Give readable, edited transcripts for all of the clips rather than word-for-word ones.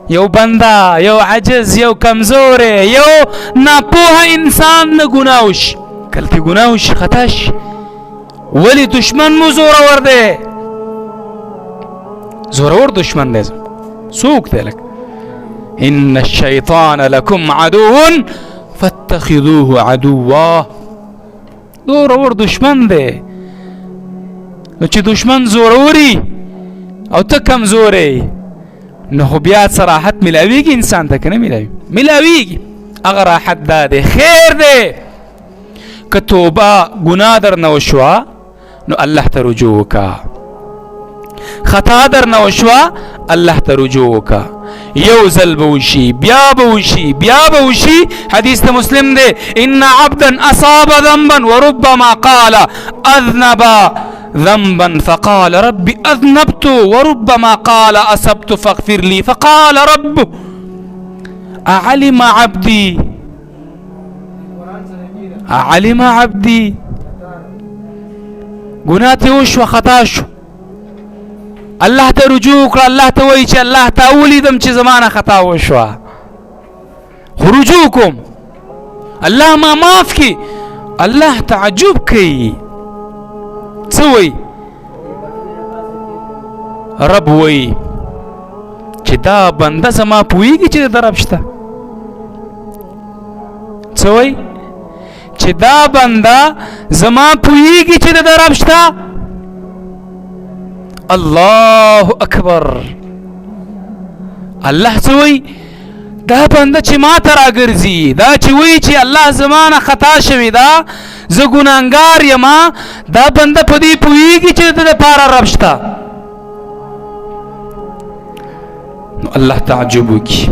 یو بنده، یو عجز، یو کمزور، یو ناپوه انسان نه ګناه وشي. کله چې ګناه وشي خطا شي، ولی دشمن مو زورور دی. زورور دشمن دی څوک دی؟ لکه ان الشیطان لکم عدو فاتخذوه عدوا. زورور دشمن دی. نو چې دشمن زوروري او ته کمزورې، نو خو بیا څه راحت ملاویږي انسان ته که نه ملاویږي؟ هغه راحت دا دی، خیر دی که توبه ګناه در نه وشوه نو الله ته رجوع وکړه، خطا در نه وشوه الله ته رجوع وکړه. یو ځل به وشي، بیا به وشي، بیا به وشي. حدیث ته مسلم دی ان عبدا اصاب ذنبا وربما قال اذنب ذنبا فقال ربي اذنبت وربما قال اصبت فاغفر لي فقال رب اعلم عبدي اعلم عبدي. ګناه ته وشوه، خطا شو، الله ته رجوع کړه. الله ته وایي چې الله ته ولیدم چې زمانه خطا وشوه، خو رجوع کوم، الله ما معاف کی. الله تعجب کوي، څه وایي؟ رب وایي چې دا بنده زما پوهیږي چې د رب شته. څه وایي؟ چې دا بنده زما پوهیږي چې د رب شته. الله اکبر. الله څه وایي؟ دا بنده چې ما ته راګرځي، دا چې وایي چې الله زمانه خطا شوې ده، زه ګناهګار یم، دا بنده په دې پوهیږي چې د دپاره رب شته. نو الله تعجب وکړي.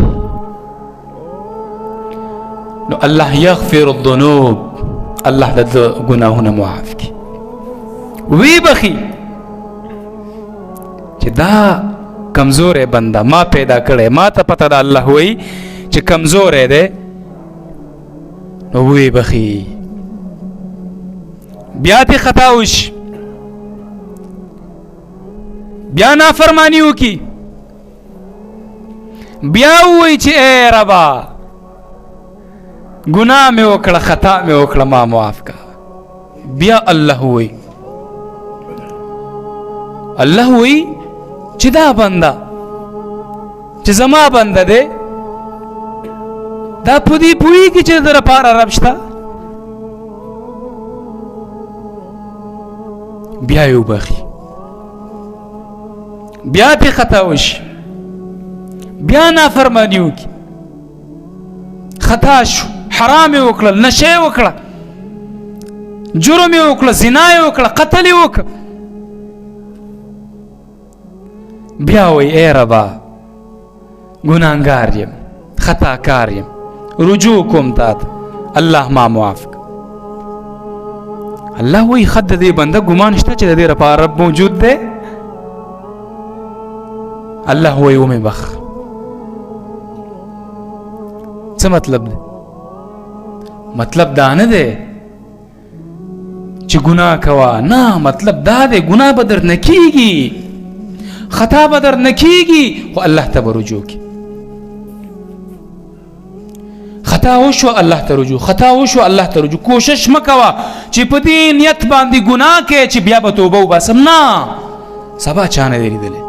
نو الله یغفر الذنوب، الله د ګناهونه معاف کړي، وی بخي چې دا کمزور بنده ما پیدا کړی، ما ته پته ده الله وایي چې کمزور دی، نو وی بخي. بیا دې خطا وشي، بیا نافرمانی وکړي، بیا وایي چې ای ربا ګناه مې وکړه، خطا مې وکړه، ما معاف کړه. بیا الله وایي، الله وایي چې دا بنده چې زما بنده دی، دا په دې پوهیږي چې د لپاره رب شته. بیا یې وبخي، بیا پې خطا وشي، بیا نافرماني وکړي، خطا شو، حرام یې وکړل، نشه یې وکړه، جرم یې وکړه، زنا یې وکړه، قتل یې وکړه. بیا وایي ای ربا ګناهګار یم، خطا کار یم، رجوع کوم تا ته، الله ما معاف کړه. الله وایي ښه د دې بنده ګمان شته چې د دې لپاره رب موجود دی. الله وایي ومې بخ. څه مطلب دی؟ مطلب دا نه دی چې ګناه کوه، نه، مطلب دا دی ګناه به در نه کېږي، خطا به در نه کېږي، خو الله ته به رجوع کړي. خطا وشو الله ته رجوع، خطا وشو الله ته رجوع. کوشش مه کوه چې په دې نیت باندې ګناه کوې چې بیا به توبه وباسم، نه، سبا چا نه دی لیدلی.